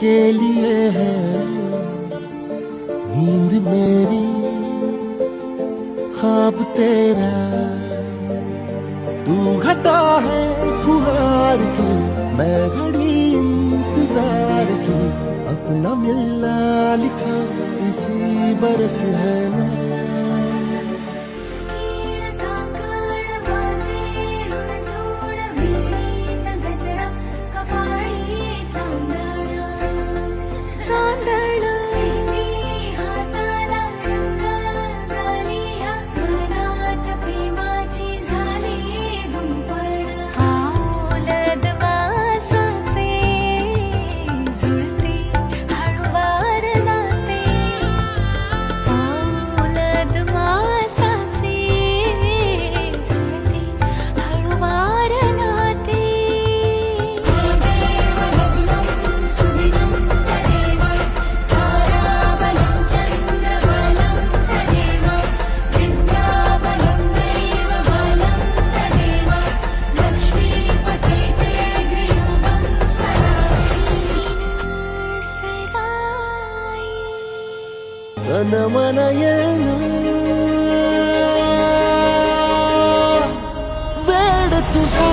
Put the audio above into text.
के लिए है नींद मेरी ख्वाब तेरा। तू घटा है फुहार की मैं घड़ी इंतजार की, अपना मिलना लिखा इसी बरस है मैं। तन मन येनु वेड तुझा